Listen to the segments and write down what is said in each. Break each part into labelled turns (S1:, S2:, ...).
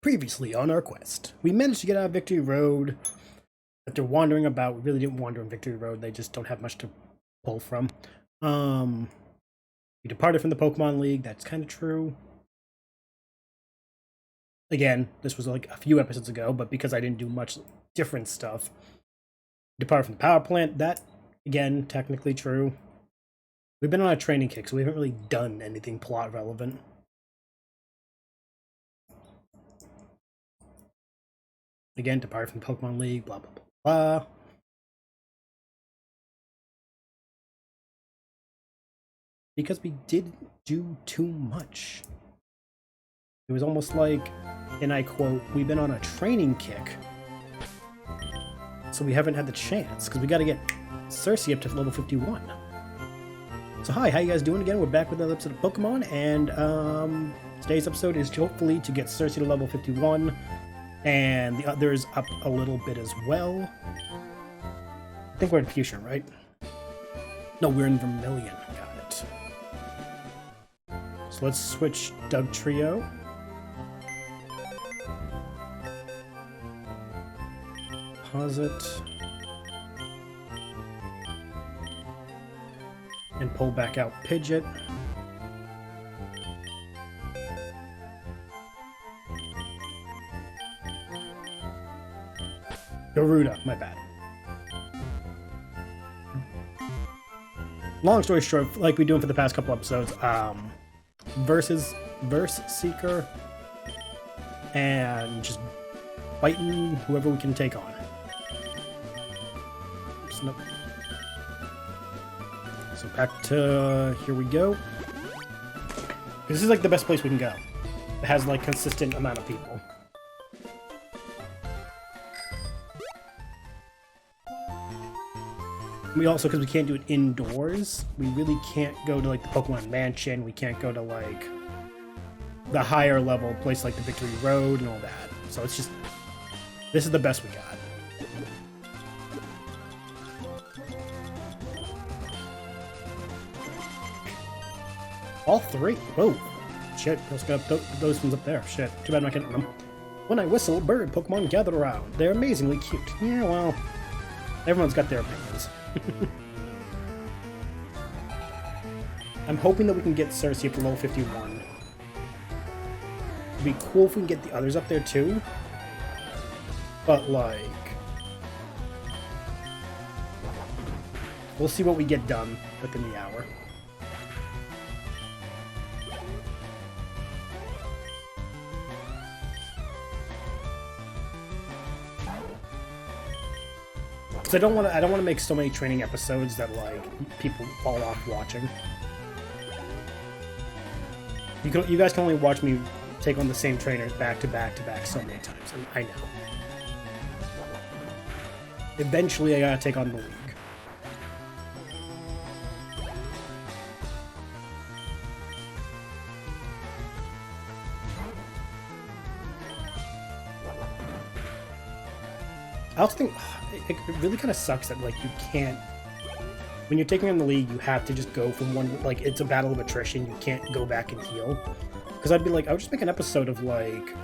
S1: Previously on our quest, we managed to get out of Victory Road. After wandering about, we really didn't wander on Victory Road. They just don't have much to pull from. We departed from the Pokemon League. That's kind of true. Again, this was like a few episodes ago, but because I didn't do much different stuff. Departed from the power plant. That, again, technically true. We've been on a training kick, so we haven't really done anything plot relevant. Again, departed from the Pokemon League, blah, blah, blah, blah. Because we didn't do too much. It was almost like, and I quote, we've been on a training kick. So we haven't had the chance, because we got to get Cersei up to level 51. So hi, how you guys doing again? We're back with another episode of Pokemon, and today's episode is hopefully to get Cersei to level 51. And the others up a little bit as well. I think we're in Fuchsia, right? No, we're in Vermilion. Got it. So let's switch Doug Trio. Pause it. And pull back out Pidgeot. Garuda, my bad. Long story short, like we're doing for the past couple episodes, Verse Seeker, and just fighting whoever we can take on. So back to here we go. This is like the best place we can go. It has like consistent amount of people. We also, because we can't do it indoors, we really can't go to like the Pokemon Mansion, we can't go to like the higher level place like the Victory Road and all that. So it's just, this is the best we got. All three? Whoa. Shit, let's get up those ones up there. Shit, too bad I'm not getting them. When I whistle, bird Pokemon gather around. They're amazingly cute. Yeah, well, everyone's got their opinions. I'm hoping that we can get Cersei up to level 51. It'd be cool if we can get the others up there too. But like, we'll see what we get done within the hour. Because I don't want to make so many training episodes that like people fall off watching. You guys can only watch me take on the same trainers back to back to back so many times, and I know. Eventually, I gotta take on the league. I also think it really kind of sucks that like you can't, when you're taking on the league, you have to just go from one, like it's a battle of attrition, you can't go back and heal. Because I'd be like, I would just make an episode of like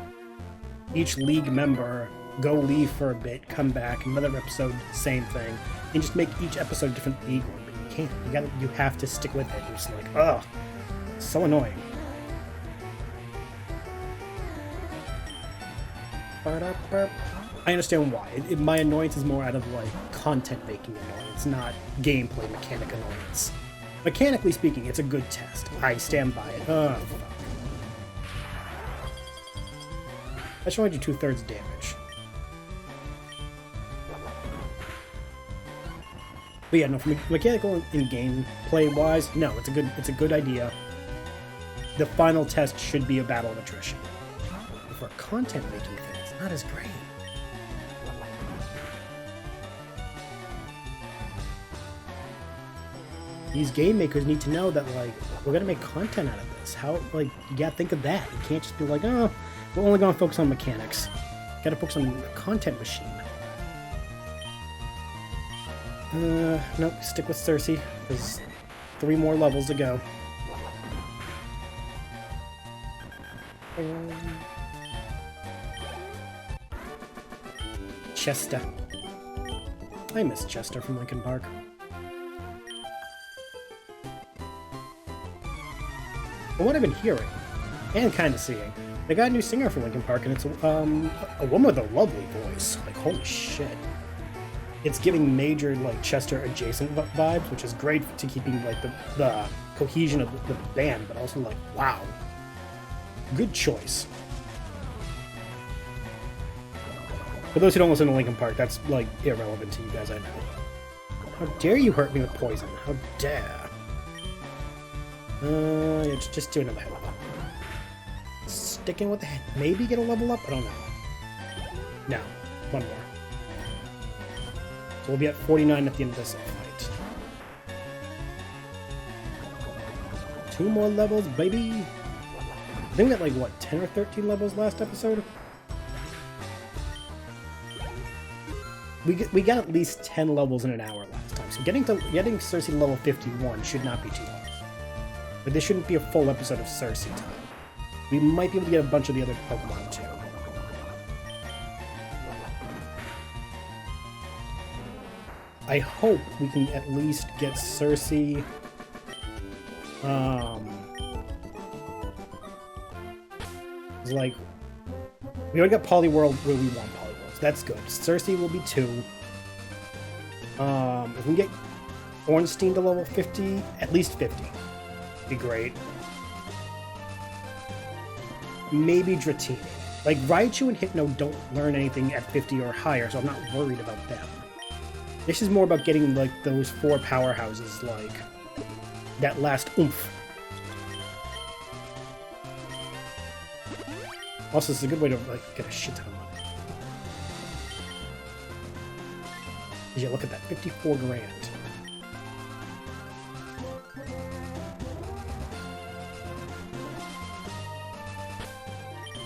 S1: each league member go leave for a bit, come back, another episode, same thing, and just make each episode a different league one. But you can't. You have to stick with it. You're just like, ugh, so annoying. I understand why. My annoyance is more out of like content-making annoyance, not gameplay mechanic annoyance. Mechanically speaking, it's a good test. I stand by it. Ugh, fuck. I should only do 2/3 damage. But yeah, no, from mechanical and gameplay wise, no, it's a good idea. The final test should be a battle of attrition. But for content-making thing, it's not as great. These game makers need to know that, like, we're gonna make content out of this. How, like, you gotta think of that. You can't just be like, oh, we're only gonna focus on mechanics. You gotta focus on the content machine. Nope, stick with Cersei. There's 3 more levels to go. Chester. I miss Chester from Linkin Park. From what I've been hearing, and kind of seeing, they got a new singer for Linkin Park, and it's a woman with a lovely voice. Like, holy shit. It's giving major, like, Chester-adjacent vibes, which is great to keeping, like, the cohesion of the band, but also, like, wow. Good choice. For those who don't listen to Linkin Park, that's, like, irrelevant to you guys, I know. How dare you hurt me with poison? How dare. Yeah, just do another level up. Sticking with the head. Maybe get a level up? I don't know. No. One more. So we'll be at 49 at the end of this fight. 2 more levels, baby! I think we got like, what, 10 or 13 levels last episode? We got at least 10 levels in an hour last time, so getting Cersei to level 51 should not be too hard. But this shouldn't be a full episode of Cersei time. We might be able to get a bunch of the other Pokemon too. I hope we can at least get Cersei. It's like we already got Poliwhirl where we want Poliwhirl, so that's good. Cersei will be 2. If we can get Ornstein to level 50, at least 50. Be great. Maybe Dratini. Like, Raichu and Hypno don't learn anything at 50 or higher, so I'm not worried about them. This is more about getting, like, those 4 powerhouses, like, that last oomph. Also, this is a good way to, like, get a shit ton of money. Yeah, look at that, 54 grand.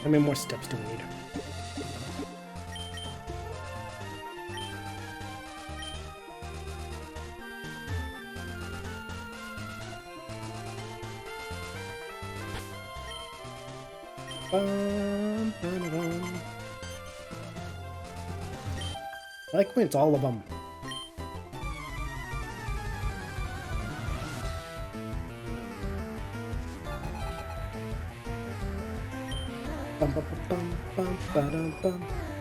S1: How many more steps do we need? I like when it's all of them.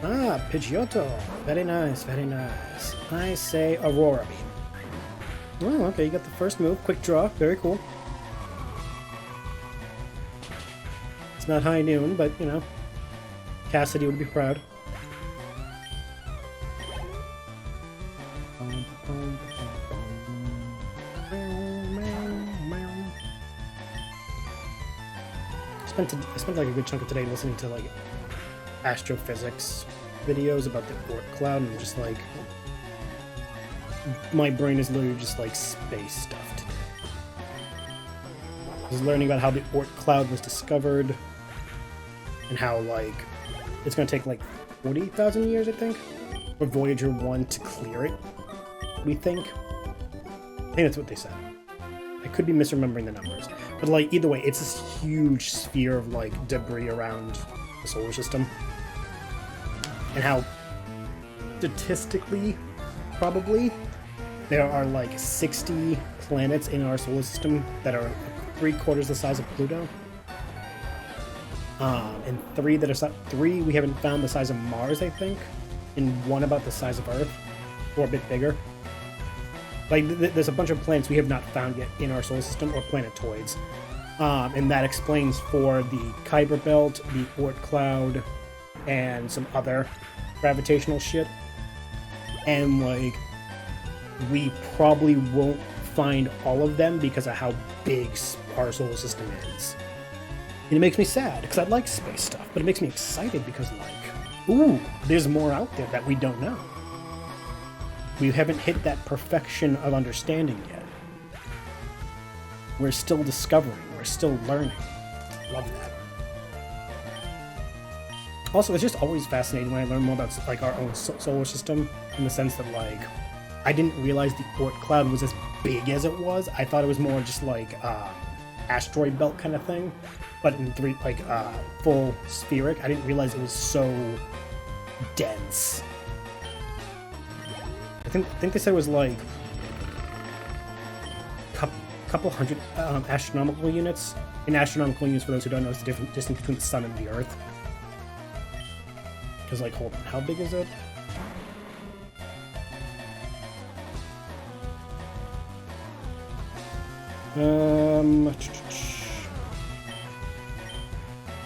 S1: Ah, Pidgeotto. Very nice, very nice. I say Aurora Beam. Oh, okay, you got the first move. Quick draw. Very cool. It's not high noon, but, you know, Cassidy would be proud. I spent like a good chunk of today listening to like astrophysics videos about the Oort cloud, and just like my brain is literally just like space stuff today. I was learning about how the Oort cloud was discovered and how like it's gonna take like 40,000 years, I think, for Voyager 1 to clear it. We think. I think that's what they said. I could be misremembering the numbers. But, like, either way, it's this huge sphere of, like, debris around the solar system. And how, statistically, probably, there are, like, 60 planets in our solar system that are 3/4 the size of Pluto. And 3 we haven't found the size of Mars, I think. And 1 about the size of Earth. Or a bit bigger. Like, there's a bunch of planets we have not found yet in our solar system, or planetoids. And that explains for the Kuiper Belt, the Oort Cloud, and some other gravitational shit. And, like, we probably won't find all of them because of how big our solar system is. And it makes me sad, because I like space stuff, but it makes me excited because, like, ooh, there's more out there that we don't know. We haven't hit that perfection of understanding yet. We're still discovering. We're still learning. Love that. Also, it's just always fascinating when I learn more about like our own solar system, in the sense that like I didn't realize the Oort cloud was as big as it was. I thought it was more just like asteroid belt kind of thing, but in full spheric. I didn't realize it was so dense. think they said it was like couple hundred astronomical units. And astronomical units, for those who don't know, is the different distance between the sun and the Earth. Because, like, hold on, how big is it? Um,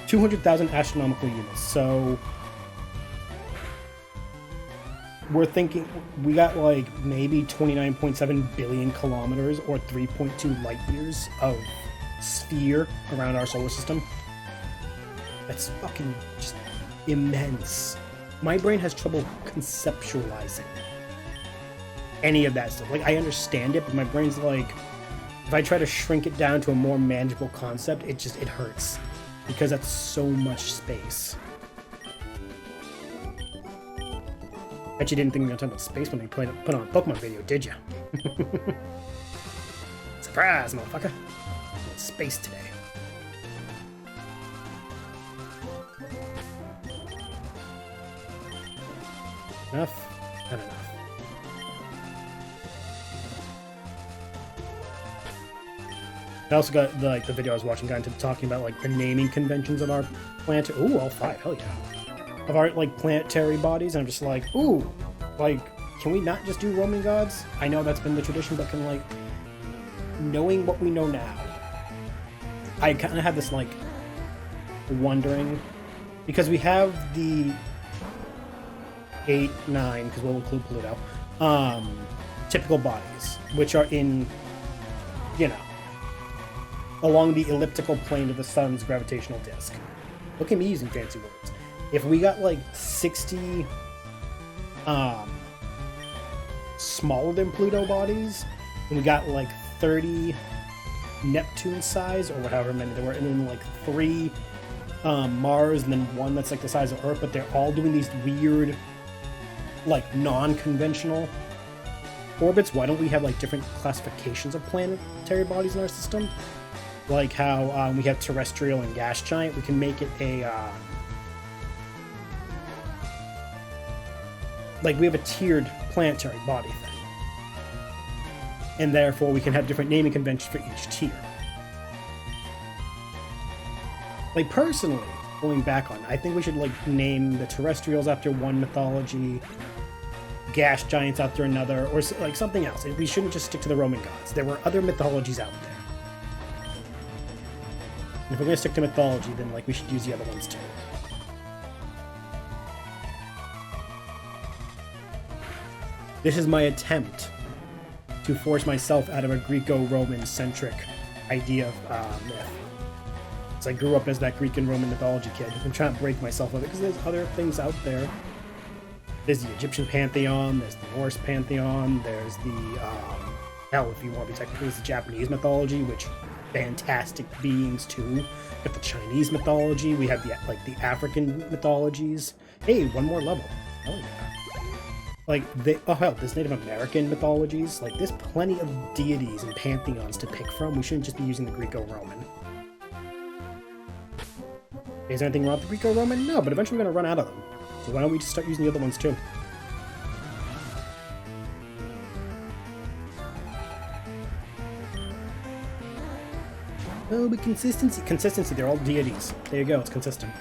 S1: 200,000 astronomical units. So we're thinking we got like maybe 29.7 billion kilometers or 3.2 light years of sphere around our solar system. That's fucking just immense. My brain has trouble conceptualizing any of that stuff. Like, I understand it, but my brain's like, if I try to shrink it down to a more manageable concept, it hurts. Because that's so much space. Bet you didn't think we were talking about space when we put on a Pokemon video, did you? Surprise, motherfucker. Space today. Enough? Not enough. I also got the video I was watching got into talking about like the naming conventions of our planet. Ooh, all 5, hell yeah. Of our like planetary bodies, and I'm just like, ooh, like, can we not just do Roman gods? I know that's been the tradition, but can like, knowing what we know now, I kind of have this like wondering, because we have the 8, 9, because we'll include Pluto, typical bodies, which are in, you know, along the elliptical plane of the sun's gravitational disk. Look at me using fancy words. If we got like 60 smaller than Pluto bodies, and we got like 30 Neptune size, or however many there were, and then like 3 Mars, and then 1 that's like the size of Earth, but they're all doing these weird, like, non-conventional orbits. Why don't we have like different classifications of planetary bodies in our system? Like how we have terrestrial and gas giant, we can make it a like we have a tiered planetary body thing, and therefore we can have different naming conventions for each tier. Like, personally, going back on, I think we should like name the terrestrials after one mythology, gas giants after another, or like something else. We shouldn't just stick to the Roman gods. There were other mythologies out there. And if we're going to stick to mythology, then like we should use the other ones too. This is my attempt to force myself out of a Greco-Roman-centric idea of myth. Because I grew up as that Greek and Roman mythology kid. I'm trying to break myself of it, because there's other things out there. There's the Egyptian pantheon, there's the Norse pantheon, there's the, hell, if you want to be technical, there's the Japanese mythology, which fantastic beings too. Got the Chinese mythology, we have the African mythologies. Hey, one more level. Oh yeah. Like, oh hell, there's Native American mythologies. Like, there's plenty of deities and pantheons to pick from. We shouldn't just be using the Greco-Roman. Is there anything wrong with the Greco-Roman? No, but eventually we're going to run out of them. So why don't we just start using the other ones too? Oh, but consistency. Consistency, they're all deities. There you go, it's consistent.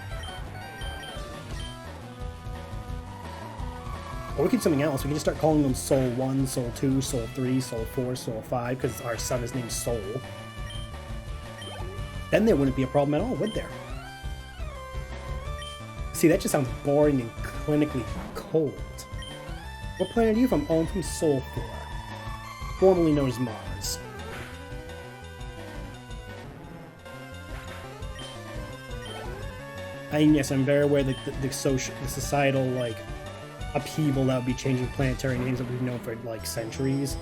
S1: Or we could do something else. We can just start calling them Soul 1, Soul 2, Soul 3, Soul 4, Soul 5, because our sun is named Soul. Then there wouldn't be a problem at all, would there? See, that just sounds boring and clinically cold. What planet are you from? Oh, I'm from Sol 4, formerly known as Mars. And yes, I'm very aware that the societal, like, upheaval that would be changing planetary names that we've known for, like, centuries.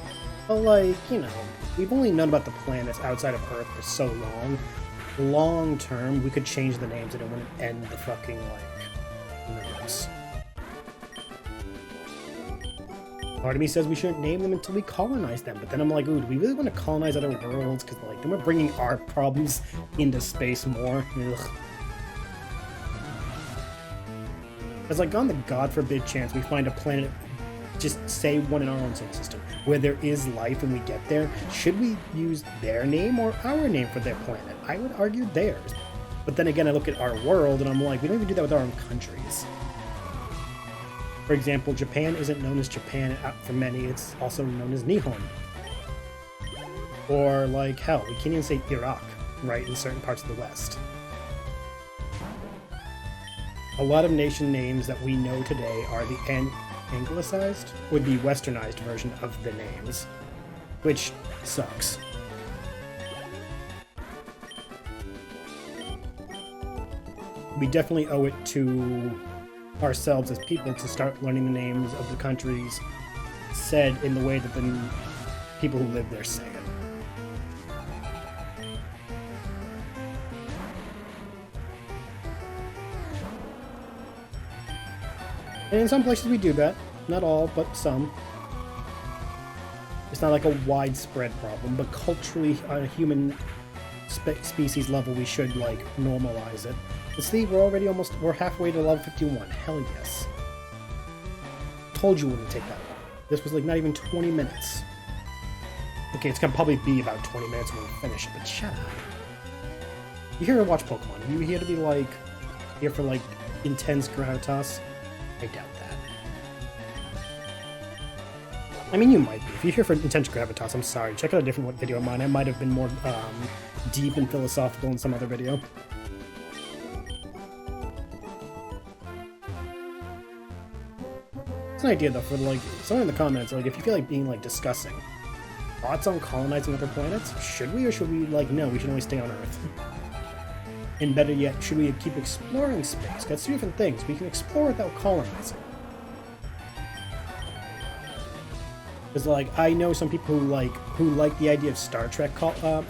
S1: But, like, you know, we've only known about the planets outside of Earth for so long. Long term, we could change the names and it wouldn't end the fucking, like, nerves. Part of me says we shouldn't name them until we colonize them, but then I'm like, ooh, do we really want to colonize other worlds? Because, like, then we're bringing our problems into space more. Ugh. It's like, on the god forbid chance we find a planet just say one in our own solar system, where there is life and we get there, should we use their name or our name for their planet? I would argue theirs. But then again, I look at our world and I'm like, we don't even do that with our own countries. For example, Japan isn't known as Japan for many, it's also known as Nihon. Or like, hell, we can't even say Iraq, right, in certain parts of the West. A lot of nation names that we know today are the anglicized or the westernized version of the names, which sucks. We definitely owe it to ourselves as people to start learning the names of the countries said in the way that the people who live there say it. And in some places we do that. Not all, but some. It's not like a widespread problem, but culturally, on a human species level, we should, like, normalize it. And see, we're halfway to level 51. Hell yes. Told you it wouldn't take that long. This was, like, not even 20 minutes. Okay, it's gonna probably be about 20 minutes when we finish it, but shut up. You're here to watch Pokemon. You're here to be, like, here for, like, intense gravitas. I doubt that. I mean, you might be. If you're here for intense gravitas, I'm sorry. Check out a different video of mine. I might have been more deep and philosophical in some other video. It's an idea, though, for, like, someone in the comments, like, if you feel like being, like, discussing thoughts on colonizing other planets, should we, or should we, like, no, we should only stay on Earth? And better yet, should we keep exploring space? That's two different things. We can explore without colonizing. Because, like, I know some people who like the idea of Star Trek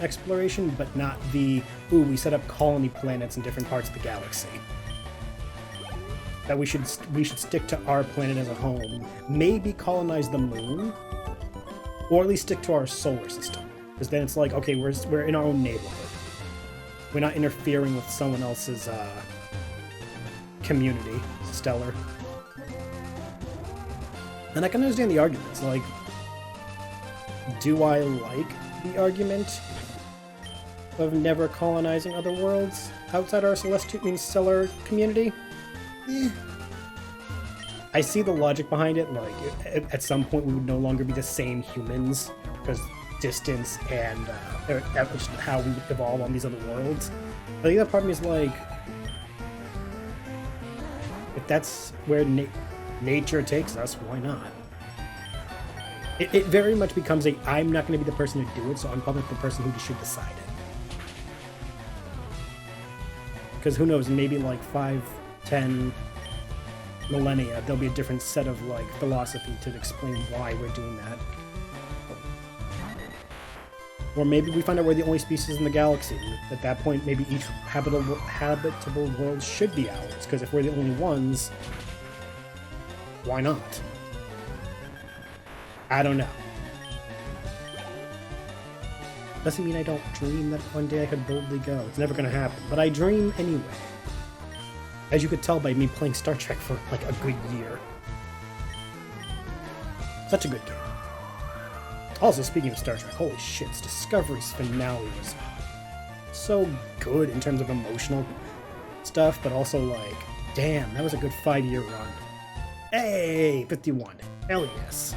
S1: exploration, but not the, ooh, we set up colony planets in different parts of the galaxy. That we should stick to our planet as a home. Maybe colonize the moon, or at least stick to our solar system. Because then it's like, okay, we're in our own neighborhood. We're not interfering with someone else's community, stellar. And I can understand the arguments. Like, do I like the argument of never colonizing other worlds outside our stellar community? I see the logic behind it. Like, at some point we would no longer be the same humans because distance and how we would evolve on these other worlds. But the other part of me is like, if that's where nature takes us, why not? It very much becomes a, I'm not going to be the person to do it, so I'm probably the person who should decide it. Because who knows, maybe like 5, 10 millennia, there'll be a different set of like philosophy to explain why we're doing that. Or maybe we find out we're the only species in the galaxy. At that point, maybe each habitable world should be ours, because if we're the only ones, why not? I don't know. Doesn't mean I don't dream that one day I could boldly go. It's never gonna happen, but I dream anyway. As you could tell by me playing Star Trek for like a good year. Such a good game. Also, speaking of Star Trek, holy shit, Discovery's finale was so good in terms of emotional stuff, but also like, damn, that was a good 5-year run. Hey, 51. Hell yes.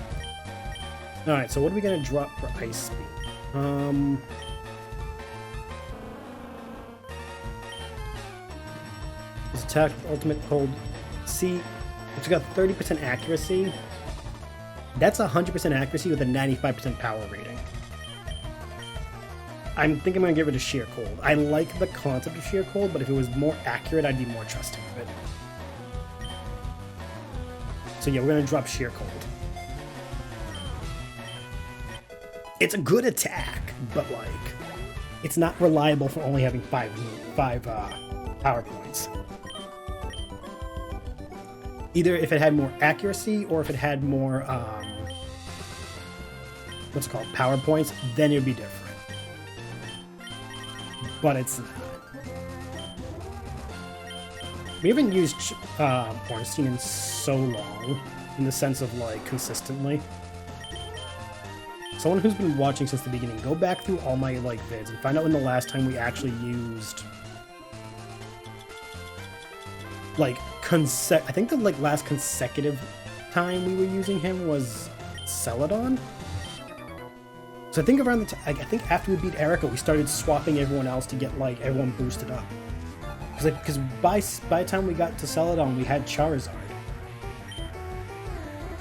S1: Alright, so what are we gonna drop for ice speed? This attack ultimate hold. See, it's got 30% accuracy. That's 100% accuracy with a 95% power rating. I think I'm gonna get rid of Sheer Cold. I like the concept of Sheer Cold, but if it was more accurate, I'd be more trusting of it. So yeah, we're gonna drop Sheer Cold. It's a good attack, but like, it's not reliable for only having five power points. Either if it had more accuracy or if it had more, what's it called, power points, then it'd be different. But it's not. We haven't used Ornstein in so long, in the sense of, like, consistently. Someone who's been watching since the beginning, go back through all my, like, vids and find out when the last time we actually used... Like, I think the, like, last consecutive time we were using him was Celadon? So I think around the I think after we beat Erica, we started swapping everyone else to get, like, everyone boosted up. Because by the time we got to Celadon, we had Charizard.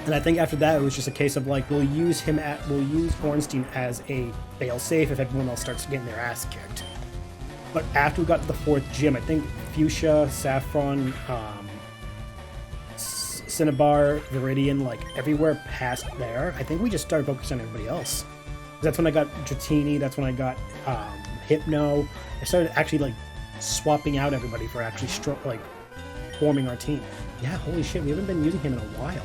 S1: And I think after that, it was just a case of, like, we'll use Ornstein as a failsafe if everyone else starts getting their ass kicked. But after we got to the 4th gym, I think Fuchsia, Saffron, Cinnabar, Viridian, like, everywhere past there, I think we just started focusing on everybody else. That's when I got Dratini, that's when I got Hypno. I started actually, like, swapping out everybody for actually, like, forming our team. Yeah, holy shit, we haven't been using him in a while.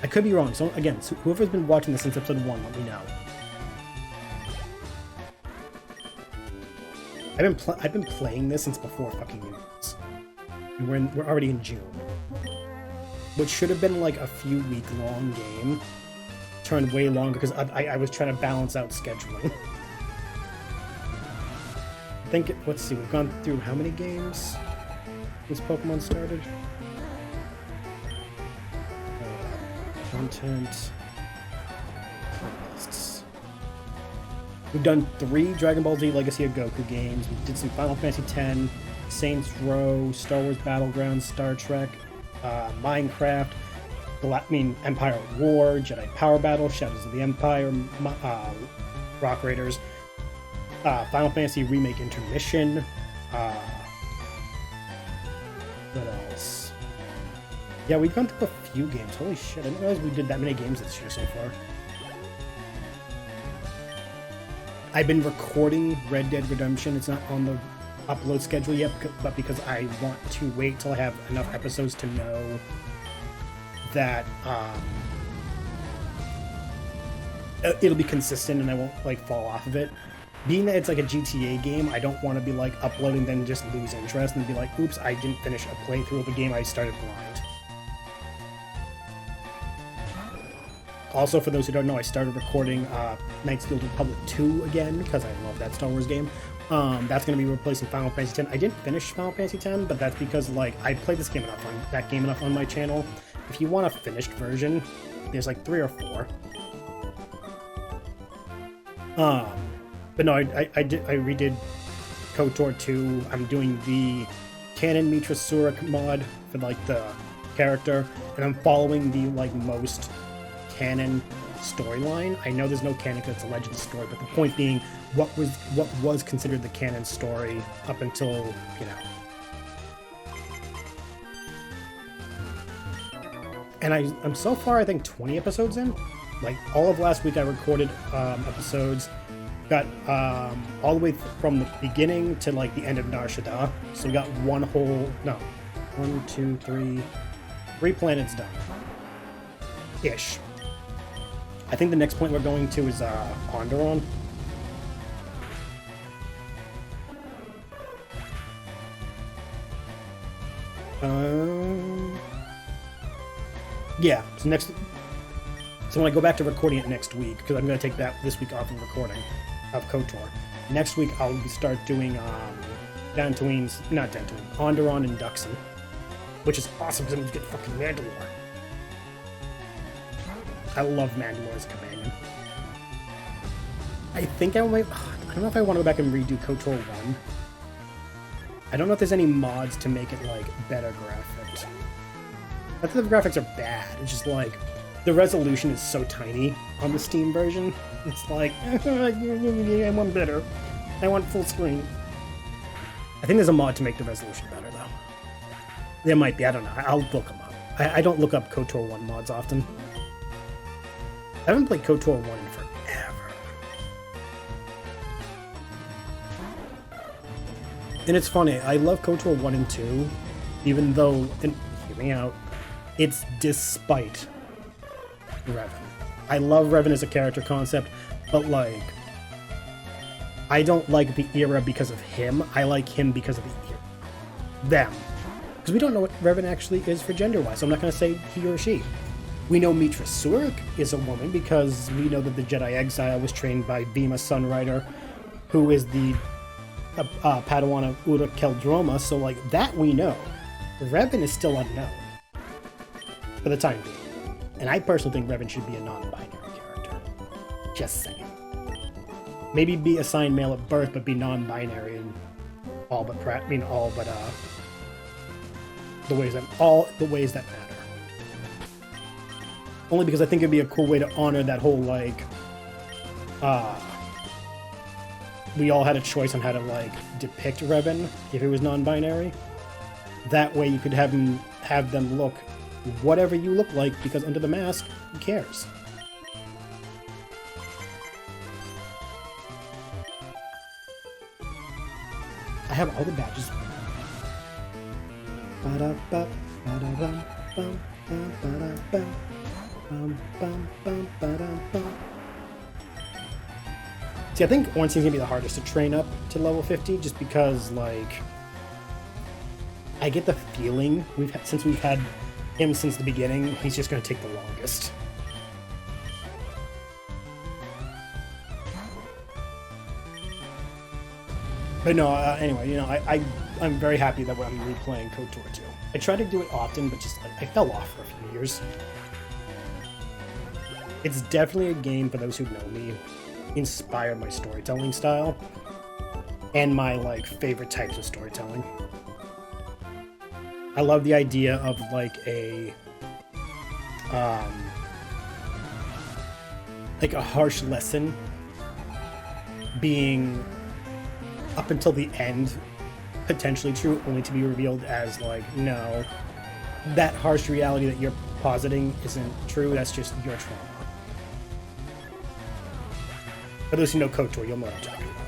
S1: I could be wrong, so again, so whoever's been watching this since episode 1, let me know. I've been playing this since before fucking New Year's. And we're already in June. Which should have been like a few week long game. Turned way longer because I was trying to balance out scheduling. I think, let's see, we've gone through how many games this Pokemon started? Content. Lists. We've done 3 Dragon Ball Z Legacy of Goku games. We did some Final Fantasy X, Saints Row, Star Wars Battlegrounds, Star Trek, Minecraft, Empire at War, Jedi Power Battle, Shadows of the Empire, Rock Raiders, Final Fantasy Remake Intermission. What else? Yeah, we've gone through a few games. Holy shit, I didn't realize we did that many games this year so far. I've been recording Red Dead Redemption. It's not on the upload schedule yet, but because I want to wait till I have enough episodes to know that it'll be consistent and I won't, like, fall off of it. Being that it's like a GTA game, I don't want to be, like, uploading then just lose interest and be like, oops, I didn't finish a playthrough of a game I started blind. Also, for those who don't know, I started recording Knights of the Old Republic 2 again, because I love that Star Wars game. That's going to be replacing Final Fantasy X. I didn't finish Final Fantasy X, but that's because, like, I played that game enough on my channel. If you want a finished version, there's like 3 or 4. But no, I redid KOTOR 2. I'm doing the Canon Mitra Surik mod for, like, the character, and I'm following the, like, most canon storyline. I know there's no canon because it's a legend story, but the point being, what was considered the canon story up until, you know. And I'm so far, I think, 20 episodes in. Like, all of last week I recorded episodes. Got all the way from the beginning to, like, the end of Nar Shaddaa. So we got 3 planets done. Ish. I think the next point we're going to is Onderon. Yeah, so when I go back to recording it next week, because I'm going to take this week off of recording of KOTOR, next week I'll start doing Onderon and Duxon, which is awesome because I'm going to get fucking Mandalore. I love Mandalore as a companion. I think I don't know if I want to go back and redo KOTOR 1. I don't know if there's any mods to make it, like, better graphics. I think the graphics are bad. It's just, like, the resolution is so tiny on the Steam version. It's like, I want better. I want full screen. I think there's a mod to make the resolution better, though. There might be, I don't know. I'll look them up. I don't look up KOTOR 1 mods often. I haven't played KOTOR 1 in forever. And it's funny, I love KOTOR 1 and 2, even though, and hear me out, it's despite Revan. I love Revan as a character concept, but, like, I don't like the era because of him. I like him because of the era. them. Because we don't know what Revan actually is for gender-wise, so I'm not going to say he or she. We know Mitra Surik is a woman because we know that the Jedi Exile was trained by Bhima Sunrider, who is the Padawan of Ura Keldroma, so like that we know. Revan is still unknown for the time being. And I personally think Revan should be a non-binary character. Just saying. Maybe be assigned male at birth, but be non-binary in all the ways that matter. Only because I think it'd be a cool way to honor that whole like we all had a choice on how to like depict Revan if it was non-binary. That way you could have them look whatever you look like, because under the mask, who cares? I have all the badges. See, I think Ornstein's gonna be the hardest to train up to level 50, just because, like, I get the feeling since we've had him since the beginning, he's just gonna take the longest. But no, anyway, you know, I'm very happy that I'm replaying KOTOR 2. I try to do it often, but just, like, I fell off for a few years. It's definitely a game, for those who know me, inspired my storytelling style and my, like, favorite types of storytelling. I love the idea of, like, a harsh lesson being, up until the end, potentially true, only to be revealed as, like, no, that harsh reality that you're positing isn't true, that's just your trauma. For those who know KOTOR, you'll know what I'm talking about.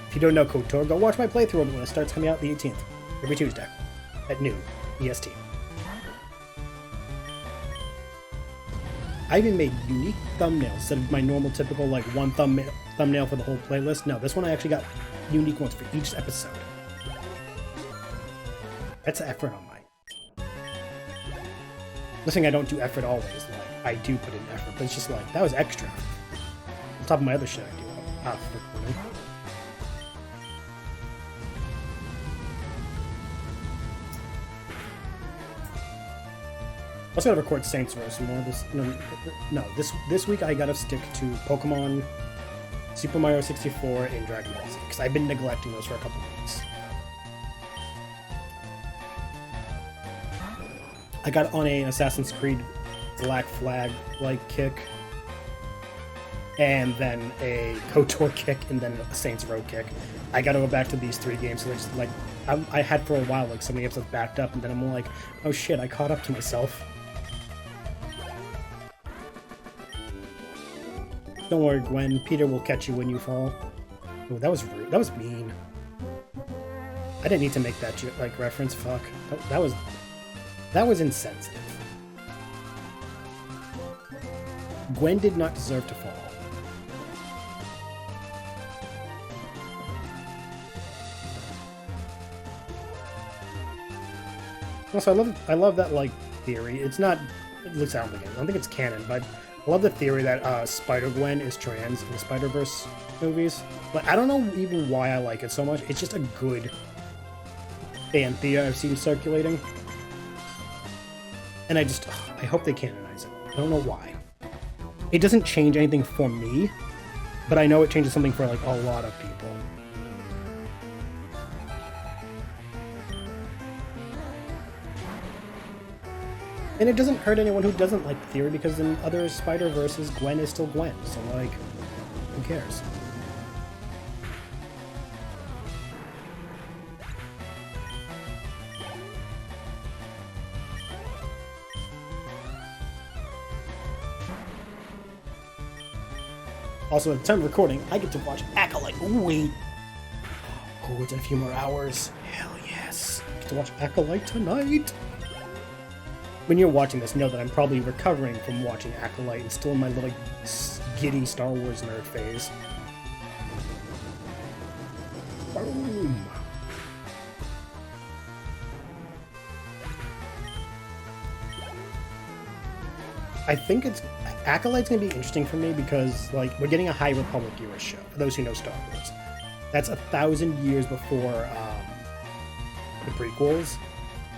S1: If you don't know KOTOR, go watch my playthrough of it when it starts coming out the 18th, every Tuesday, at noon, EST. I even made unique thumbnails instead of my normal typical, like, one thumbnail for the whole playlist. No, this one I actually got unique ones for each episode. That's effort on mine. Listening, I don't do effort always. Like, I do put in effort, but it's just like, that was extra. On top of my other shit I do. I also gotta record Saints Row some more. This week I gotta stick to Pokemon, Super Mario 64, and Dragon Ball Z, because I've been neglecting those for a couple weeks. I got on an Assassin's Creed Black Flag like kick, and then a KOTOR kick, and then a Saints Row kick. I gotta go back to these 3 games, so just like I had for a while, like, so many episodes backed up, and then I'm like, oh shit, I caught up to myself. Don't worry, Gwen. Peter will catch you when you fall. Oh, that was rude. That was mean. I didn't need to make that like reference. Fuck. That was insensitive. Gwen did not deserve to fall. Also, I love that, like, theory. It's not. At least I don't think it's canon, but I love the theory that Spider-Gwen is trans in the Spider-Verse movies. Like, I don't know even why I like it so much. It's just a good fan theory I've seen circulating. And I hope they canonize it. I don't know why. It doesn't change anything for me, but I know it changes something for, like, a lot of people. And it doesn't hurt anyone who doesn't like the theory, because in other Spider-Verses, Gwen is still Gwen, so, like, who cares? Also, at the time of recording, I get to watch Acolyte. Ooh, wait. Oh, it's in a few more hours. Hell yes. I get to watch Acolyte tonight. When you're watching this, know that I'm probably recovering from watching Acolyte and still in my little giddy Star Wars nerd phase. Boom! I think Acolyte's gonna be interesting for me because like we're getting a High Republic era show. For those who know Star Wars, that's 1,000 years before the prequels.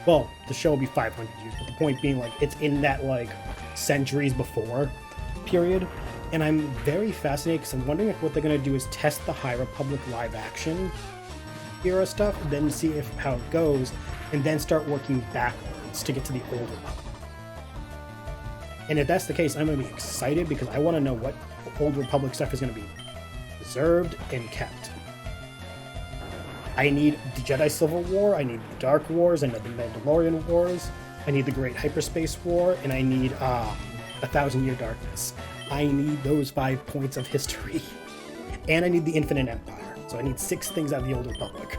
S1: Well, the show will be 500 years, but the point being like it's in that like centuries before period. And I'm very fascinated because I'm wondering if what they're gonna do is test the High Republic live action era stuff, then see how it goes, and then start working backwards to get to the Old Republic. And if that's the case, I'm going to be excited because I want to know what Old Republic stuff is going to be preserved and kept. I need the Jedi Civil War, I need the Dark Wars, I need the Mandalorian Wars, I need the Great Hyperspace War, and I need 1,000 Year Darkness. I need those 5 points of history. And I need the Infinite Empire. So I need 6 things out of the Old Republic.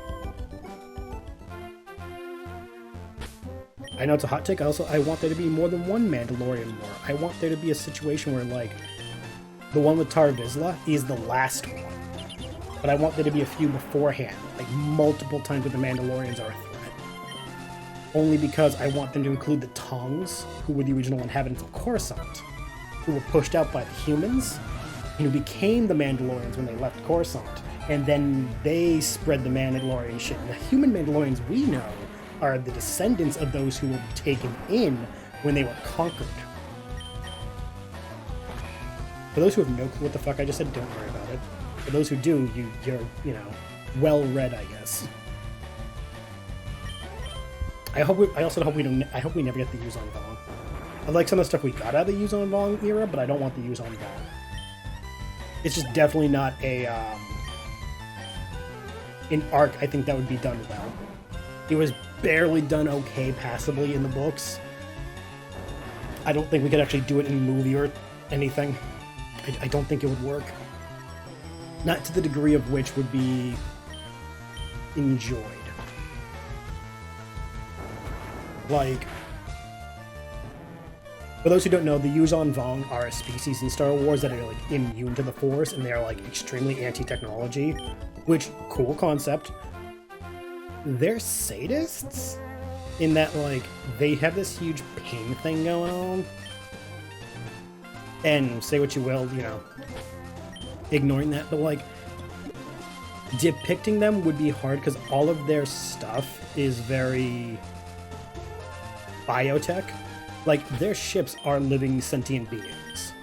S1: I know it's a hot take. I want there to be more than one Mandalorian war. I want there to be a situation where, like, the one with Tar Vizsla is the last one. But I want there to be a few beforehand, like multiple times where the Mandalorians are a threat. Only because I want them to include the Tongs, who were the original inhabitants of Coruscant, who were pushed out by the humans, and who became the Mandalorians when they left Coruscant. And then they spread the Mandalorian shit. And the human Mandalorians we know are the descendants of those who were taken in when they were conquered. For those who have no clue what the fuck I just said, don't worry about it. For those who do, you're well read, I guess. I hope we never get the Yuzon Vong. I like some of the stuff we got out of the Yuzon Vong era, but I don't want the Yuzon Vong. It's just definitely not a an arc I think that would be done well. It was barely done okay passably in the books. I don't think we could actually do it in a movie or anything. I don't think it would work. Not to the degree of which would be enjoyed. Like, for those who don't know, the Yuzon Vong are a species in Star Wars that are like immune to the Force, and they're like extremely anti-technology, which, cool concept. They're sadists in that, like, they have this huge pain thing going on. And say what you will, ignoring that, but like, depicting them would be hard because all of their stuff is very biotech. Like, their ships are living sentient beings.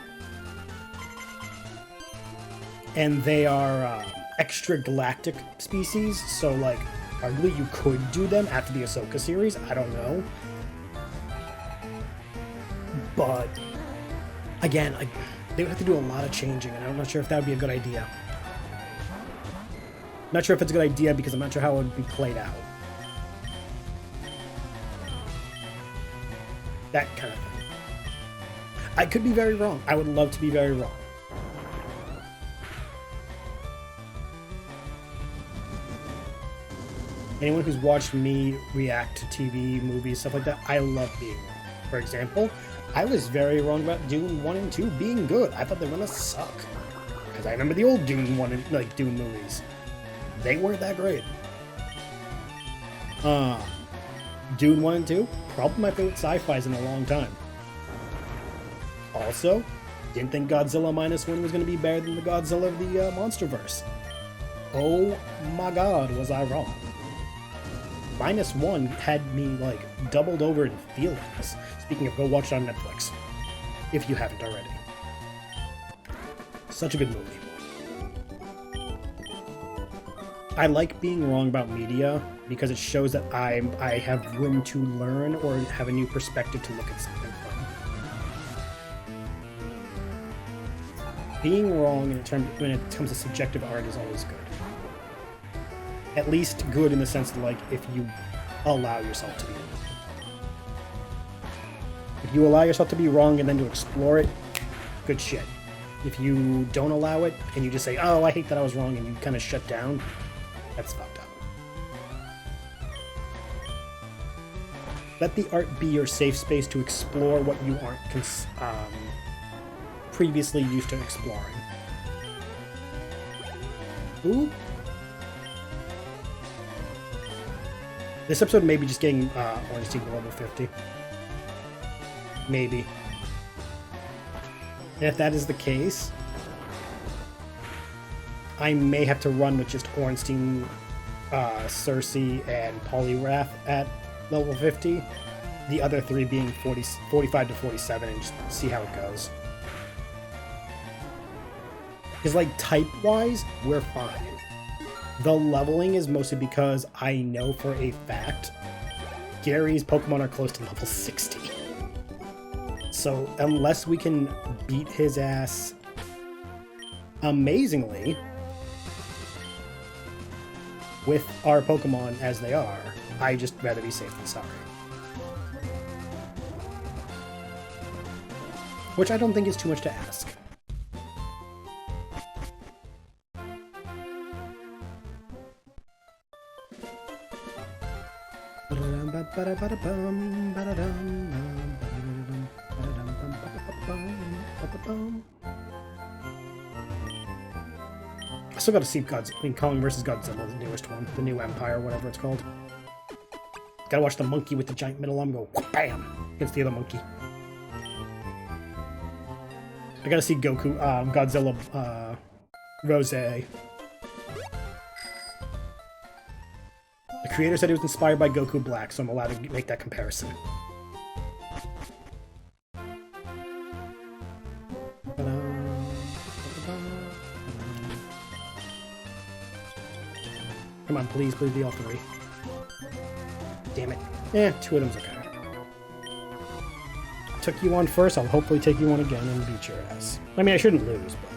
S1: And they are extragalactic species, so like, arguably you could do them after the Ahsoka series, I don't know. But, again, they would have to do a lot of changing, and I'm not sure if that would be a good idea. Not sure if it's a good idea because I'm not sure how it would be played out. That kind of thing. I could be very wrong. I would love to be very wrong. Anyone who's watched me react to TV, movies, stuff like that, I love being wrong. For example, I was very wrong about Dune 1 and 2 being good. I thought they were gonna suck. Because I remember the old Dune 1 and, Dune movies. They weren't that great. Dune 1 and 2, probably my favorite sci-fis in a long time. Also, didn't think Godzilla -1 was going to be better than the Godzilla of the MonsterVerse. Oh my god, was I wrong. -1 had me, doubled over in feelings. Speaking of, go watch it on Netflix, if you haven't already. Such a good movie. I like being wrong about media because it shows that I have room to learn or have a new perspective to look at something from. Being wrong when it comes to subjective art is always good. At least good in the sense that, if you allow yourself to be wrong. If you allow yourself to be wrong and then to explore it, good shit. If you don't allow it and you just say, oh, I hate that I was wrong, and you kind of shut down, that's fucked up. Let the art be your safe space to explore what you aren't previously used to exploring. Ooh. This episode may be just getting Orange Team to level 50. Maybe. And if that is the case, I may have to run with just Ornstein, Cersei, and Poliwrath at level 50. The other three being 45 to 47 and just see how it goes. Because, like, type-wise, we're fine. The leveling is mostly because I know for a fact Gary's Pokemon are close to level 60. So, unless we can beat his ass amazingly with our Pokemon as they are, I just rather be safe than sorry. Which I don't think is too much to ask. I still gotta see Kong vs. Godzilla, the newest one, the new Empire, whatever it's called. Gotta watch the monkey with the giant middle arm go BAM! Against the other monkey. I gotta see Godzilla, Rose. The creator said he was inspired by Goku Black, so I'm allowed to make that comparison. Come on, please be all three. Damn it. Two of them's okay. Took you on first, I'll hopefully take you on again and beat your ass. I mean, I shouldn't lose, but...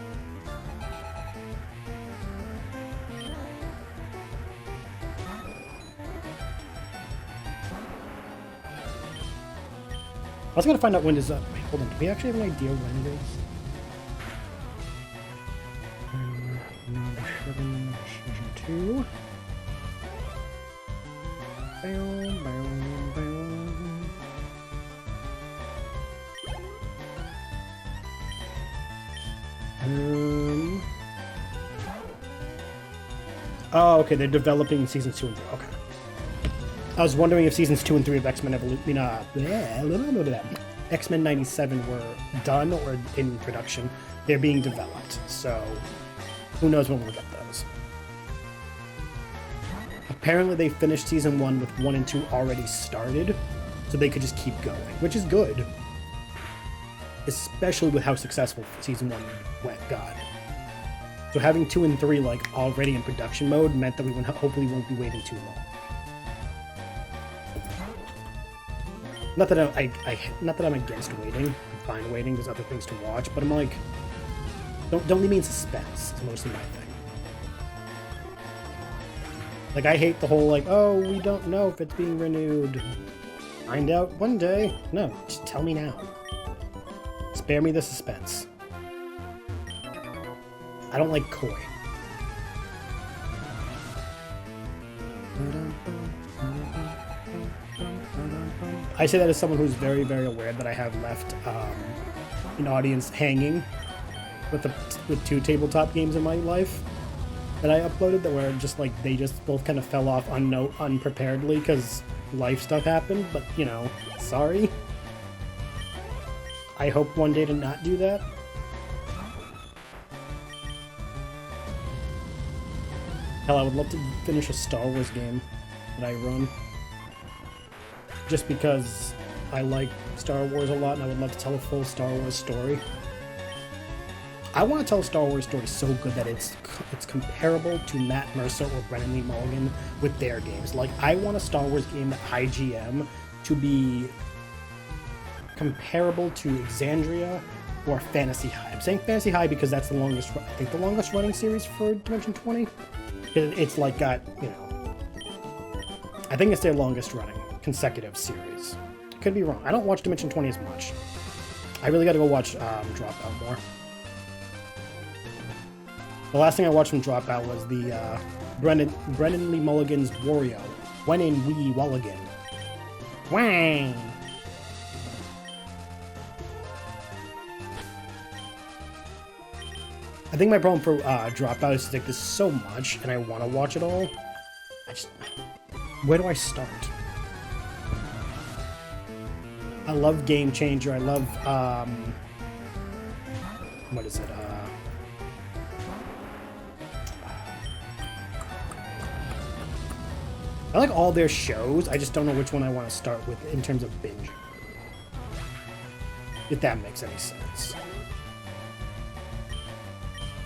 S1: I was gonna find out when does wait, hold on, do we actually have an idea when it is? Season 2. Oh, okay, they're developing seasons 2 and 3. Okay. I was wondering if seasons 2 and 3 of X-Men Evolution, X-Men 97 were done or in production. They're being developed, so who knows when we'll get those. Apparently they finished season 1 with 1 and 2 already started, so they could just keep going, which is good. Especially with how successful season 1 got. So having 2 and 3 like already in production mode meant that we hopefully won't be waiting too long. Not that I'm against waiting. I'm fine waiting. There's other things to watch, but I'm like, don't leave me in suspense. It's mostly my thing. Like, I hate the whole like, oh, we don't know if it's being renewed. Find out one day. No, just tell me now. Spare me the suspense. I don't like coy. I say that as someone who's very, very aware that I have left an audience hanging with 2 tabletop games in my life that I uploaded that were just like, they just both kind of fell off unpreparedly because life stuff happened, but you know, sorry. I hope one day to not do that. Hell, I would love to finish a Star Wars game that I run. Just because I like Star Wars a lot and I would love to tell a full Star Wars story. I want to tell a Star Wars story so good that it's comparable to Matt Mercer or Brennan Lee Mulligan with their games. Like, I want a Star Wars game at IGM to be comparable to Exandria or Fantasy High. I'm saying Fantasy High because that's the longest running series for Dimension 20. It's like got, you know, I think it's their longest running consecutive series. Could be wrong. I don't watch Dimension 20 as much. I really got to go watch Dropout more. The last thing I watched from Dropout was the Brennan Lee Mulligan's Wario. When in Wee Walligan. Wang! I think my problem for Dropout is like, there's so much, and I want to watch it all. Where do I start? I love Game Changer. I love what is it? I like all their shows. I just don't know which one I want to start with in terms of binge. If that makes any sense.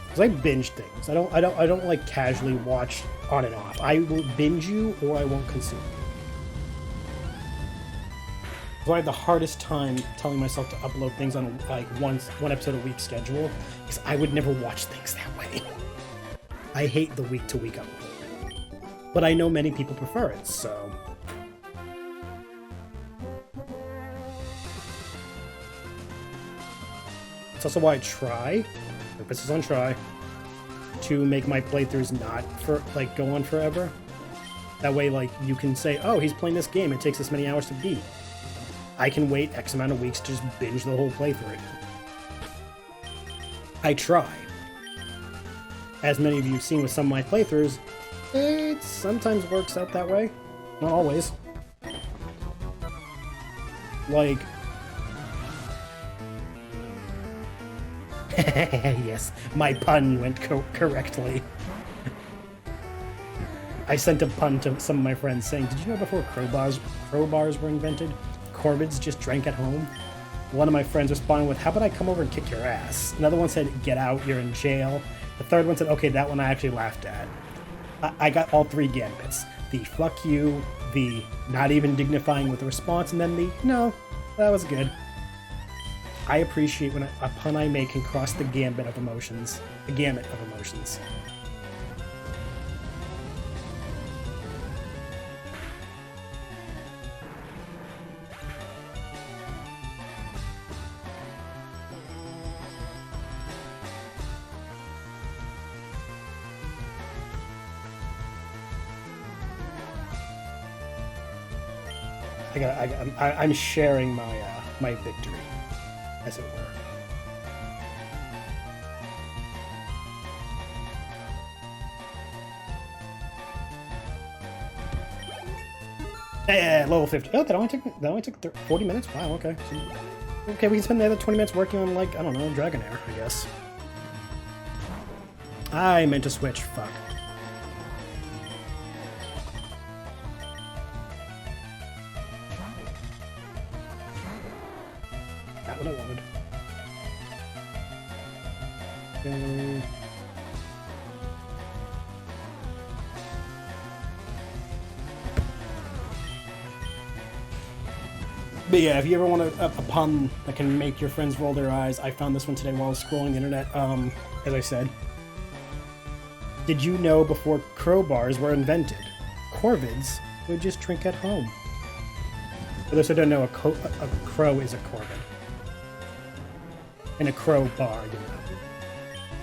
S1: Because I binge things. I don't like casually watch on and off. I will binge you or I won't consume you. So I have the hardest time telling myself to upload things on like one episode a week schedule because I would never watch things that way. I hate the week-to-week upload. But I know many people prefer it, so... It's also why I try, emphasis on try, to make my playthroughs not for like go on forever. That way, like, you can say, oh, he's playing this game, it takes this many hours to beat. I can wait X amount of weeks to just binge the whole playthrough. I try. As many of you have seen with some of my playthroughs, it sometimes works out that way. Not always. Like... yes, my pun went correctly. I sent a pun to some of my friends saying, did you know before crowbars were invented, corvids just drank at home? One of my friends responded with, how about I come over and kick your ass? Another one said, get out, you're in jail. The third one said, okay, that one I actually laughed at. I got all three gambits. The fuck you, the not even dignifying with a response, and then the, no, that was good. I appreciate when a pun I make can cross the gambit of emotions. The gamut of emotions. I'm sharing my victory, as it were. Yeah, level 50. Oh, that only took 40 minutes. Wow. Okay. So, okay, we can spend the other 20 minutes working on, like, I don't know, Dragonair, I guess. I meant to switch. Fuck. Not what I wanted. Okay. But yeah, if you ever want a pun that can make your friends roll their eyes, I found this one today while I was scrolling the internet, as I said. Did you know before crowbars were invented, corvids would just drink at home? For those who don't know, a crow is a corvid. And a crow bar, you know.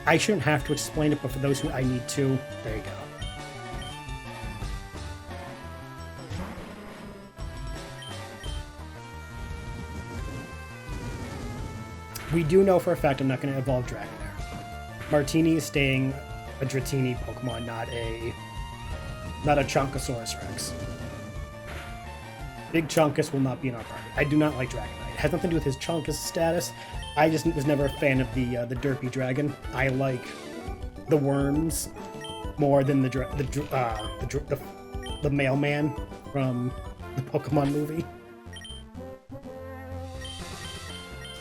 S1: I shouldn't have to explain it, but for those who I need to, there you go. We do know for a fact I'm not going to evolve Dragonair. Martini is staying a Dratini Pokemon, not a Chonkosaurus Rex. Big Chonkus will not be in our party. I do not like Dragonite. It has nothing to do with his Chonkus status. I just was never a fan of the derpy dragon. I like the worms more than the mailman from the Pokemon movie.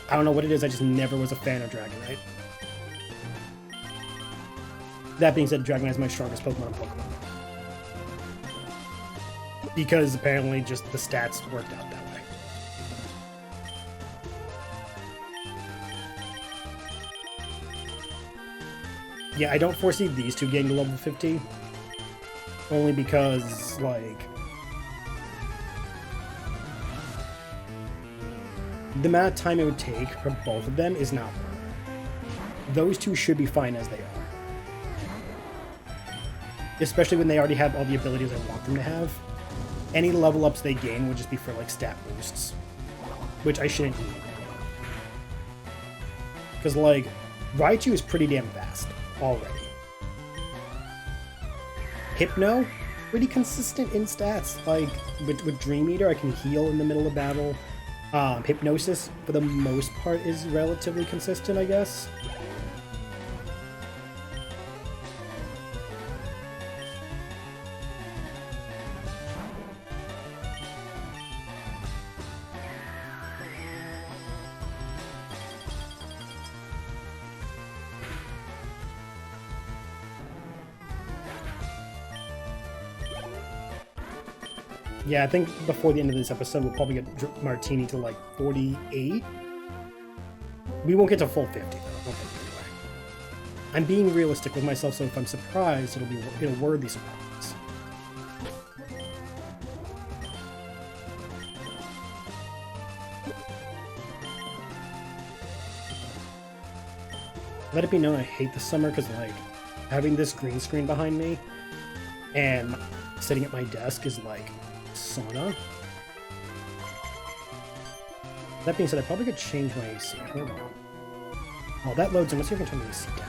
S1: I don't know what it is, I just never was a fan of Dragonite. That being said, Dragonite is my strongest Pokemon in Pokemon. Because apparently just the stats worked out that way. Yeah, I don't foresee these two getting to level 50. Only because, like... the amount of time it would take for both of them is not worth it. Those two should be fine as they are. Especially when they already have all the abilities I want them to have. Any level ups they gain would just be for, like, stat boosts. Which I shouldn't need. Because, like, Raichu is pretty damn fast already. Hypno, pretty consistent in stats. Like, with Dream Eater, I can heal in the middle of battle. Hypnosis, for the most part, is relatively consistent, I guess. Yeah, I think before the end of this episode, we'll probably get Martini to like 48. We won't get to full 50, though. I don't think anyway. I'm being realistic with myself, so if I'm surprised, it'll be a worthy surprise. Let it be known I hate the summer because, like, having this green screen behind me and sitting at my desk is like sauna. That being said, I probably could change my AC. Hold on. While that loads in, let's see if I can turn the AC down.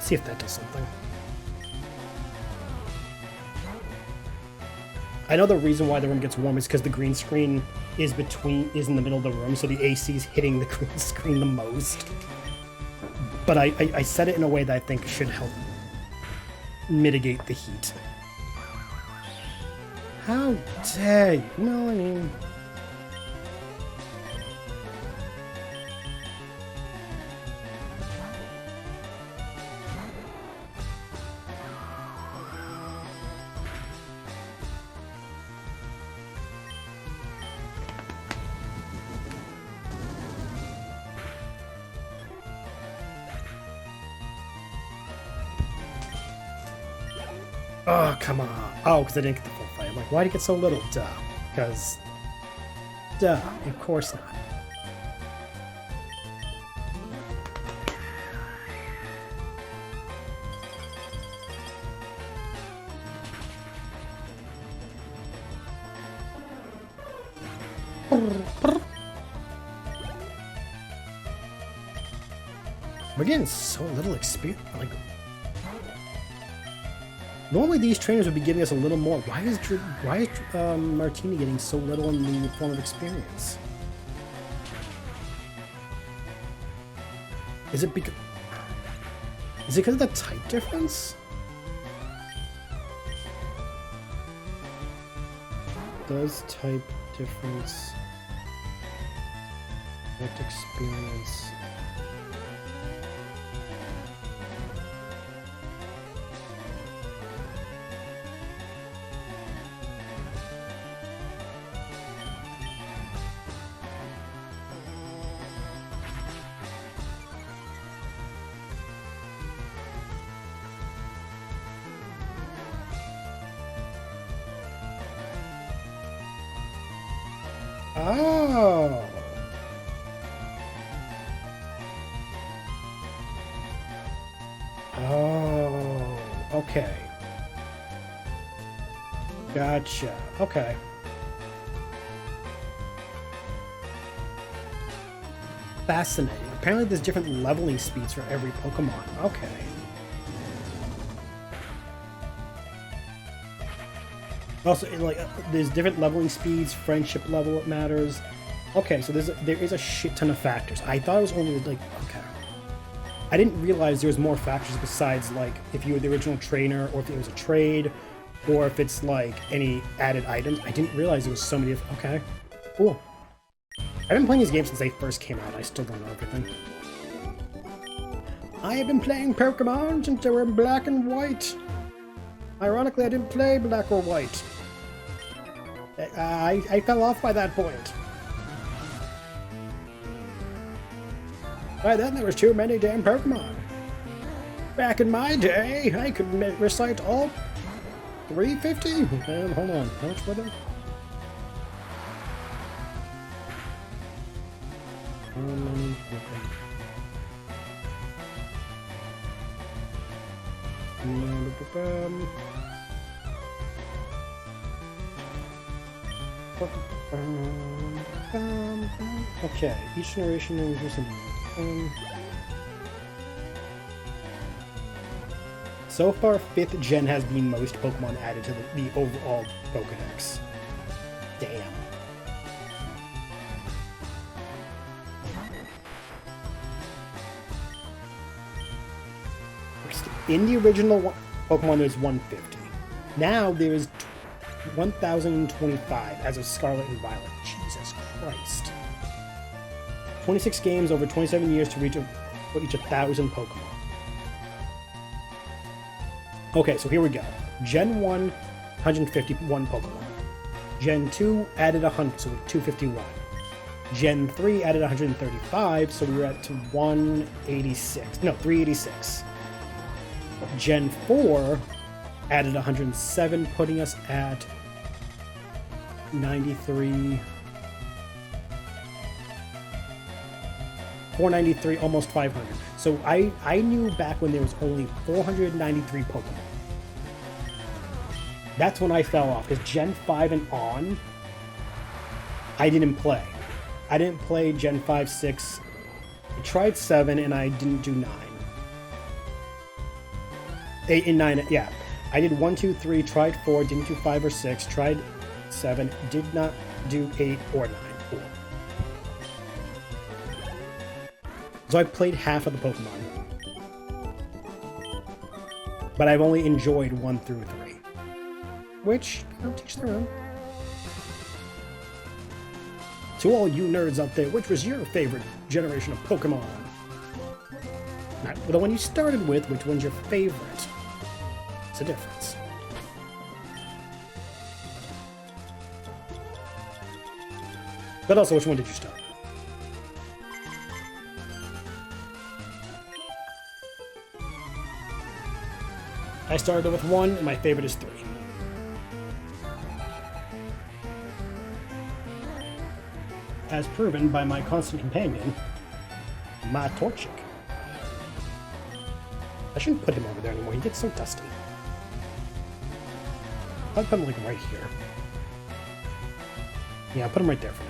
S1: See if that does something. I know the reason why the room gets warm is because the green screen is in the middle of the room, so the AC is hitting the green screen the most. But I said it in a way that I think should help mitigate the heat. How dare you? No, I mean... Oh, come on. Oh, because I didn't get the full fight. I'm like, why did you get so little? Duh. Because... Duh. Of course not. We're getting so little experience. Like... Normally these trainers would be giving us a little more. Why is Martini getting so little in the form of experience? Is it because of the type difference? Does type difference affect experience? Oh. Oh. Okay. Gotcha. Okay. Fascinating. Apparently there's different leveling speeds for every Pokemon. Okay. Also, like, there's different leveling speeds, friendship level it matters. Okay, so there is a shit ton of factors. I thought it was only, like, okay. I didn't realize there was more factors besides, like, if you were the original trainer, or if it was a trade, or if it's, like, any added items. I didn't realize there was so many. Okay, cool. I've been playing these games since they first came out. I still don't know everything. I have been playing Pokemon since they were in black and white. Ironically, I didn't play black or white. I fell off by that point. By then, there was too many damn Pokemon. Back in my day, I could recite all 350. And hold on, how much were there? Okay, each generation is something. So far, 5th gen has the most Pokemon added to the overall Pokedex. Damn. In the original Pokemon, there's 150. Now there's 1,025 as of Scarlet and Violet. Jesus Christ. 26 games over 27 years to reach each 1,000 Pokemon. Okay, so here we go. Gen 1, 151 Pokemon. Gen 2 added 100, so we're 251. Gen 3 added 135, so we were at 186. No, 386. Gen 4 added 107, putting us at 93. 493, almost 500. So I knew back when there was only 493 Pokemon. That's when I fell off, because Gen 5 and on, I didn't play. I didn't play Gen 5, 6. I tried 7, and I didn't do 9. 8 and 9, yeah. I did 1, 2, 3, tried 4, didn't do 5 or 6, tried 7, did not do 8 or 9. 4. So I played half of the Pokemon. But I've only enjoyed 1 through 3. Which, I'll teach their own. To all you nerds out there, which was your favorite generation of Pokemon? Not the one you started with, which one's your favorite? It's a difference. But also, which one did you start? I started with 1, and my favorite is 3. As proven by my constant companion, my Torchic. I shouldn't put him over there anymore, he gets so dusty. I'll put him like right here. Yeah, I'll put him right there for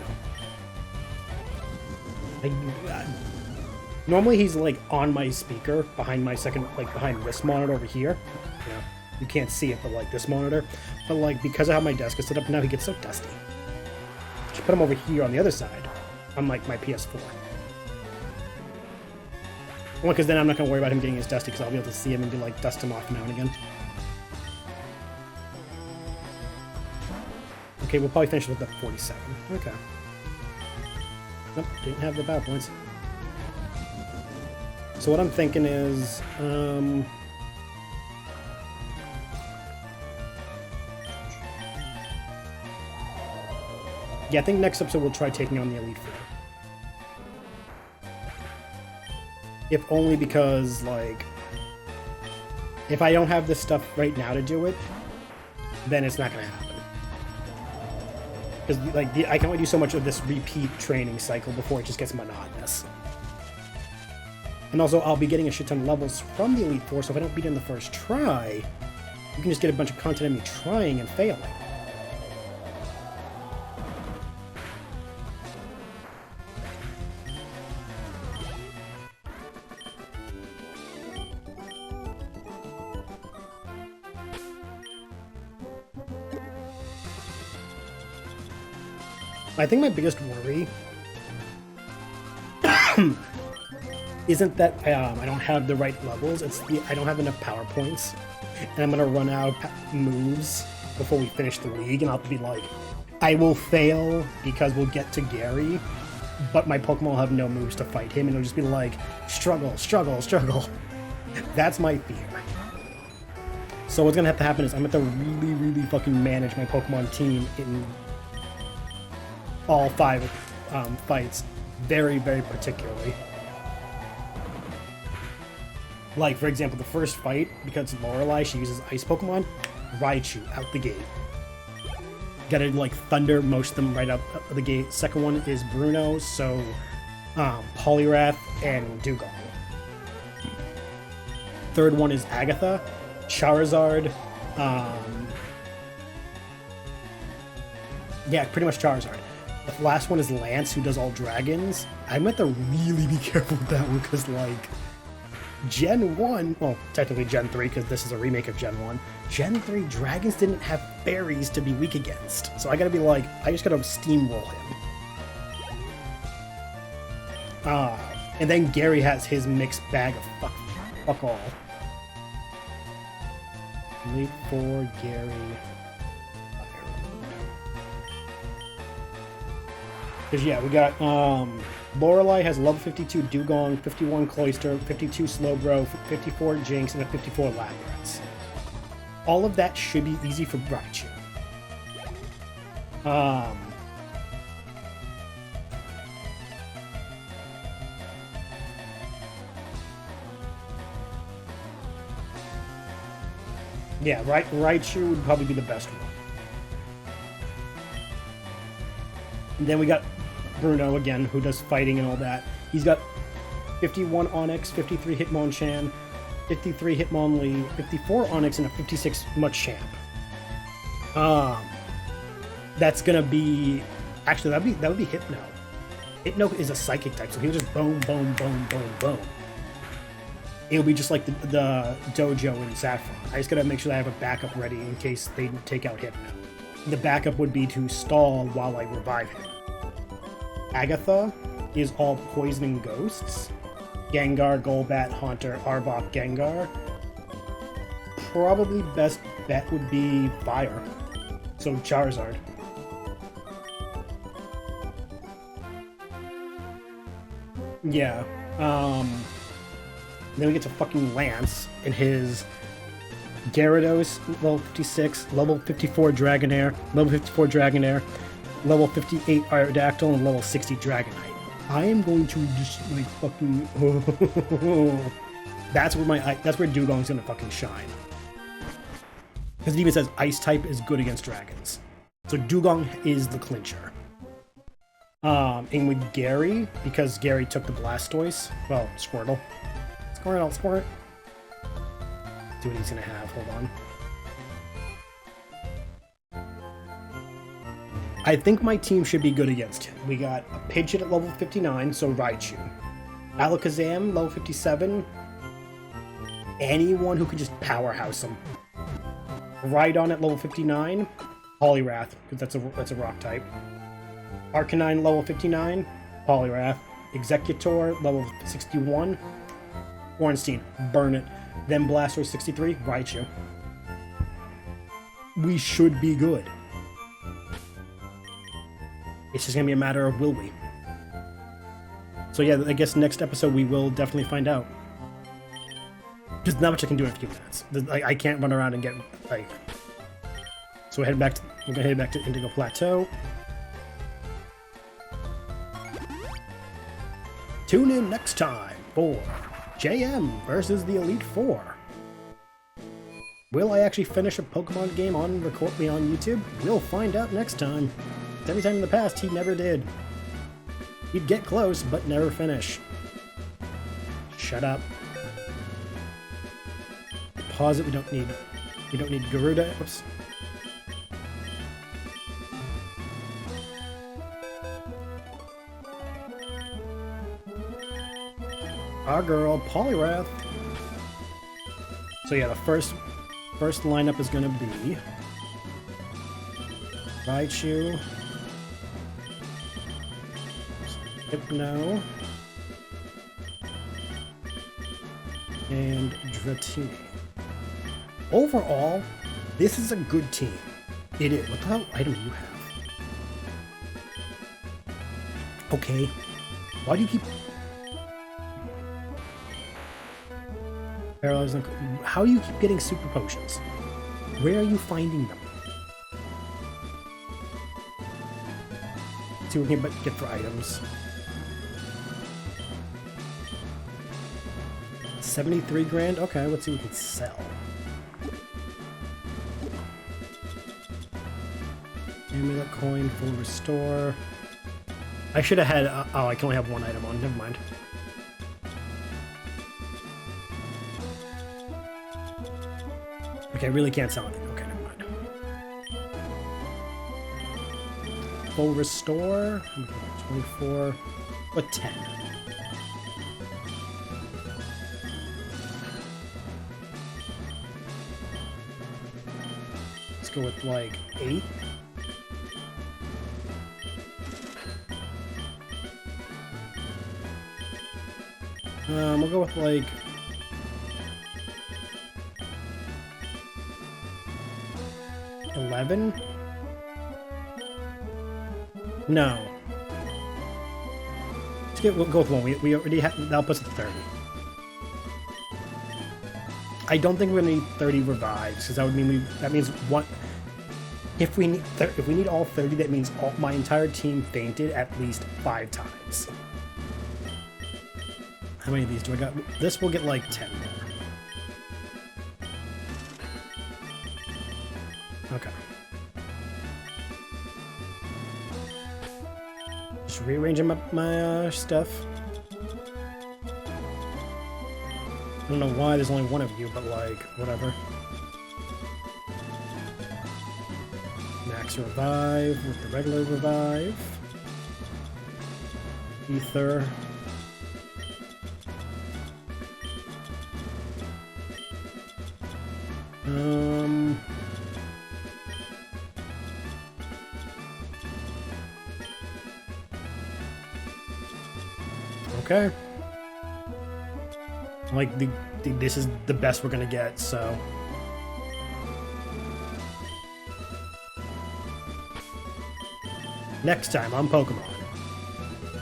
S1: now. Normally he's like on my speaker, behind my second, like behind this monitor over here. Yeah, you can't see it, but like this monitor. But like, because of how my desk is set up now, he gets so dusty. Just put him over here on the other side, on like my PS4. Well, because then I'm not going to worry about him getting his dusty, because I'll be able to see him and be like, dust him off now and again. Okay, we'll probably finish with the 47. Okay. Nope, didn't have the battle points. So what I'm thinking is, yeah, I think next episode we'll try taking on the Elite Four. If only because, like, if I don't have this stuff right now to do it, then it's not going to happen. Because, like, I can only do so much of this repeat training cycle before it just gets monotonous. And also, I'll be getting a shit ton of levels from the Elite Four, so if I don't beat it in the first try, you can just get a bunch of content of me trying and failing. I think my biggest worry isn't that I don't have the right levels, it's I don't have enough power points, and I'm gonna run out of moves before we finish the league, and I'll be like, I will fail because we'll get to Gary, but my Pokemon will have no moves to fight him, and it'll just be like, struggle, struggle, struggle. That's my fear. So what's gonna have to happen is I'm gonna have to really, really fucking manage my Pokemon team in all 5 fights very, very particularly. Like, for example, the first fight, because Lorelei, she uses Ice Pokemon, Raichu out the gate. Gotta, like, Thunder most of them right out the gate. Second one is Bruno, so Poliwrath and Dugong. Third one is Agatha, Charizard, yeah, pretty much Charizard. The last one is Lance, who does all dragons. I'm going to have to really be careful with that one, because, like, Gen 1, well, technically Gen 3, because this is a remake of Gen 1. Gen 3 dragons didn't have fairies to be weak against. So I gotta be like, I just gotta steamroll him. And then Gary has his mixed bag of fuck all. Elite Four, Gary, FireRed. Because, yeah, we got Lorelei has level 52 Dugong, 51 Cloyster, 52 Slowbro, 54 Jinx, and a 54 Lapras. All of that should be easy for Raichu. Yeah, Raichu would probably be the best one. And then we got Bruno again, who does fighting and all that. He's got 51 Onix, 53 Hitmonchan, 53 Hitmonlee, 54 Onix, and a 56 Machamp. That's gonna be actually that would be Hypno. Hypno is a psychic type, so he'll just boom, boom, boom, boom, boom. It'll be just like the Dojo in Saffron. I just gotta make sure that I have a backup ready in case they take out Hypno. The backup would be to stall while I revive him. Agatha is all poisoning ghosts. Gengar, Golbat, Haunter, Arbok, Gengar. Probably best bet would be Fire. So Charizard. Yeah. Then we get to fucking Lance and his Gyarados, level 56, level 54 Dragonair, level 54 Dragonair, level 58 Aerodactyl, and level 60 Dragonite. I am going to just like fucking. That's where Dugong's gonna fucking shine. Because it even says Ice type is good against dragons. So Dugong is the clincher. And with Gary, because Gary took the Blastoise, well, Squirtle. Squirt. See what he's gonna have. Hold on. I think my team should be good against him. We got a Pidgeot at level 59, so Raichu. Alakazam, level 57. Anyone who could just powerhouse him. Rhydon at level 59. Poliwrath, because that's a rock type. Arcanine, level 59. Poliwrath. Executor, level 61. Ornstein, burn it. Then Blastoise 63, Raichu. We should be good. It's just gonna be a matter of will we. So yeah, I guess next episode we will definitely find out. There's not much I can do in a few minutes. I can't run around and get like. So we're gonna head back to Indigo Plateau. Tune in next time for JM versus the Elite Four. Will I actually finish a Pokemon game on YouTube? We'll find out next time. Every time in the past, he never did. He'd get close, but never finish. Shut up. Pause it. We don't need Garuda. Oops. Our girl, Poliwrath. So yeah, the first lineup is gonna be Raichu, Hypno, and Dratini. Overall, this is a good team. It is. What the hell item do you have? Okay. Why do you keep... Paralyzed. How do you keep getting super potions? Where are you finding them? Let's see what we can get for items. 73 grand? Okay, let's see what we can sell. Amulet coin, full restore. I should have had... oh, I can only have one item on. Never mind. Okay, I really can't sell anything. Okay, never mind. Full restore. 24. What, 10? Let's go with like 8. We'll go with like 11? No. We'll go with 1. We already have... That'll put us at 30. I don't think we're gonna need 30 revives, because that would mean that means one... If we need all 30, that means my entire team fainted at least 5 times. How many of these do I got? This will get like 10 more. Okay. Just rearranging my stuff. I don't know why there's only one of you, but like, whatever. Max revive with the regular revive. Ether. Okay. Like, this is the best we're gonna get, so... Next time on Pokemon,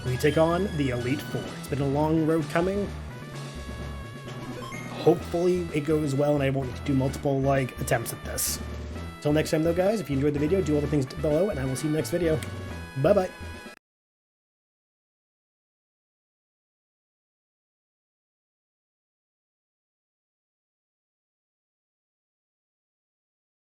S1: we take on the Elite Four. It's been a long road coming. Hopefully it goes well and I won't need to do multiple, like, attempts at this. Until next time, though, guys, if you enjoyed the video, do all the things below, and I will see you next video. Bye-bye!